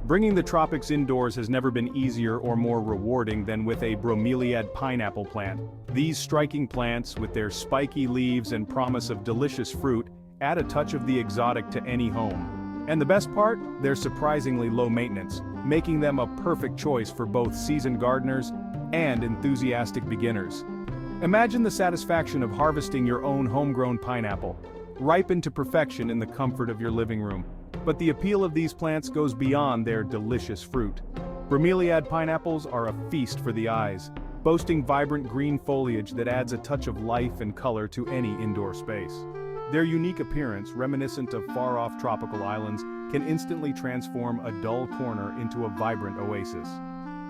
Bringing the tropics indoors has never been easier or more rewarding than with a Bromeliad pineapple plant. These striking plants, with their spiky leaves and promise of delicious fruit, add a touch of the exotic to any home. And the best part? They're surprisingly low maintenance, making them a perfect choice for both seasoned gardeners and enthusiastic beginners. Imagine the satisfaction of harvesting your own homegrown pineapple, ripened to perfection in the comfort of your living room. But the appeal of these plants goes beyond their delicious fruit. Bromeliad pineapples are a feast for the eyes, boasting vibrant green foliage that adds a touch of life and color to any indoor space. Their unique appearance, reminiscent of far-off tropical islands, can instantly transform a dull corner into a vibrant oasis.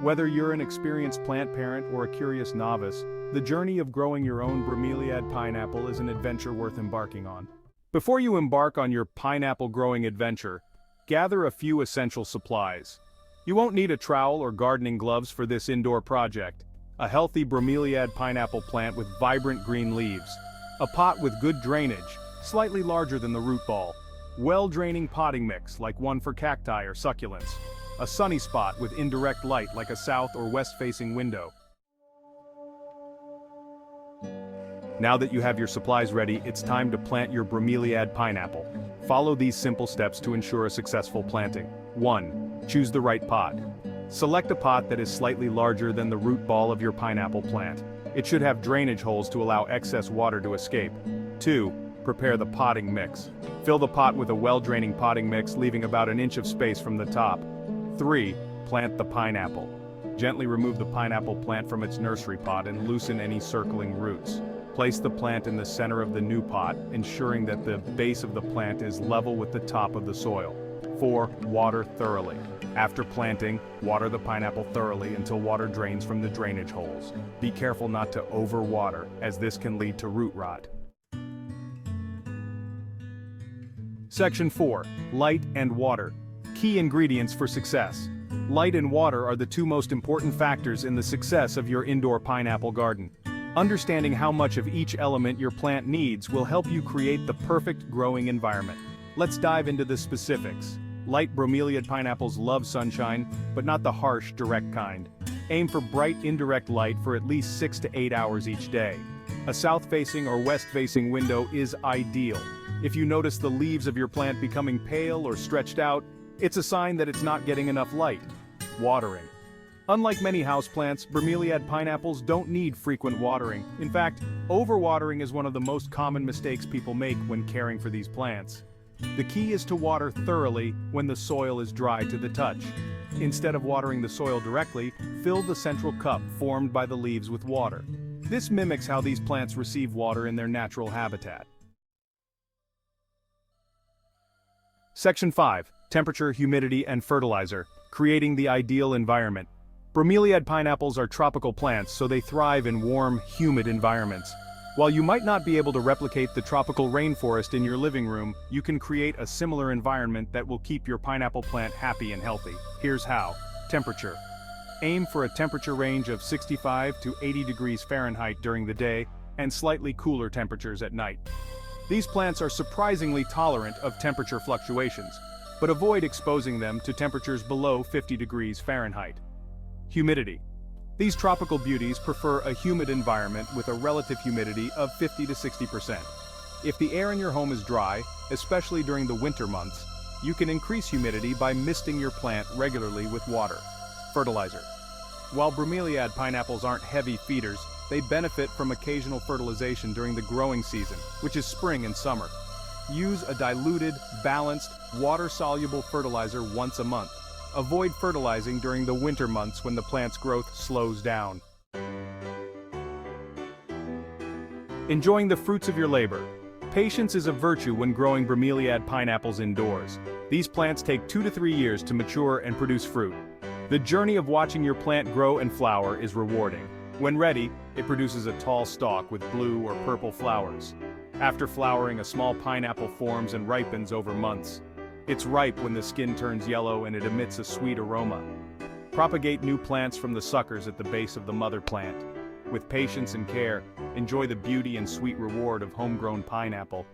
Whether you're an experienced plant parent or a curious novice, the journey of growing your own Bromeliad pineapple is an adventure worth embarking on. Before you embark on your pineapple growing adventure, gather a few essential supplies. You won't need a trowel or gardening gloves for this indoor project. A healthy Bromeliad pineapple plant with vibrant green leaves. A pot with good drainage, slightly larger than the root ball. Well-draining potting mix, like one for cacti or succulents. A sunny spot with indirect light, like a south or west-facing window. Now that you have your supplies ready, it's time to plant your Bromeliad pineapple. Follow these simple steps to ensure a successful planting. 1. Choose the right pot. Select a pot that is slightly larger than the root ball of your pineapple plant. It should have drainage holes to allow excess water to escape. 2. Prepare the potting mix. Fill the pot with a well-draining potting mix, leaving about an inch of space from the top. 3. Plant the pineapple. Gently remove the pineapple plant from its nursery pot and loosen any circling roots. Place the plant in the center of the new pot, ensuring that the base of the plant is level with the top of the soil. 4. Water thoroughly. After planting, water the pineapple thoroughly until water drains from the drainage holes. Be careful not to overwater, as this can lead to root rot. Section 4. Light and water. Key ingredients for success. Light and water are the two most important factors in the success of your indoor pineapple garden. Understanding how much of each element your plant needs will help you create the perfect growing environment. Let's dive into the specifics. Light Bromeliad pineapples love sunshine, but not the harsh, direct kind. Aim for bright, indirect light for at least 6 to 8 hours each day. A south-facing or west-facing window is ideal. If you notice the leaves of your plant becoming pale or stretched out, it's a sign that it's not getting enough light. Watering. Unlike many houseplants, Bromeliad pineapples don't need frequent watering. In fact, overwatering is one of the most common mistakes people make when caring for these plants. The key is to water thoroughly when the soil is dry to the touch. Instead of watering the soil directly, fill the central cup formed by the leaves with water. This mimics how these plants receive water in their natural habitat. Section 5. Temperature, humidity, and fertilizer. Creating the ideal environment. Bromeliad pineapples are tropical plants, so they thrive in warm, humid environments. While you might not be able to replicate the tropical rainforest in your living room, you can create a similar environment that will keep your pineapple plant happy and healthy. Here's how. Temperature. Aim for a temperature range of 65 to 80 degrees Fahrenheit during the day and slightly cooler temperatures at night. These plants are surprisingly tolerant of temperature fluctuations, but avoid exposing them to temperatures below 50 degrees Fahrenheit. Humidity. These tropical beauties prefer a humid environment with a relative humidity of 50 to 60%. If the air in your home is dry, especially during the winter months, you can increase humidity by misting your plant regularly with water. Fertilizer. While Bromeliad pineapples aren't heavy feeders, they benefit from occasional fertilization during the growing season, which is spring and summer. Use a diluted, balanced, water-soluble fertilizer once a month. Avoid fertilizing during the winter months when the plant's growth slows down. Enjoying the fruits of your labor. Patience is a virtue when growing Bromeliad pineapples indoors. These plants take 2 to 3 years to mature and produce fruit. The journey of watching your plant grow and flower is rewarding. When ready, it produces a tall stalk with blue or purple flowers. After flowering, a small pineapple forms and ripens over months. It's ripe when the skin turns yellow and it emits a sweet aroma. Propagate new plants from the suckers at the base of the mother plant. With patience and care, enjoy the beauty and sweet reward of homegrown pineapple.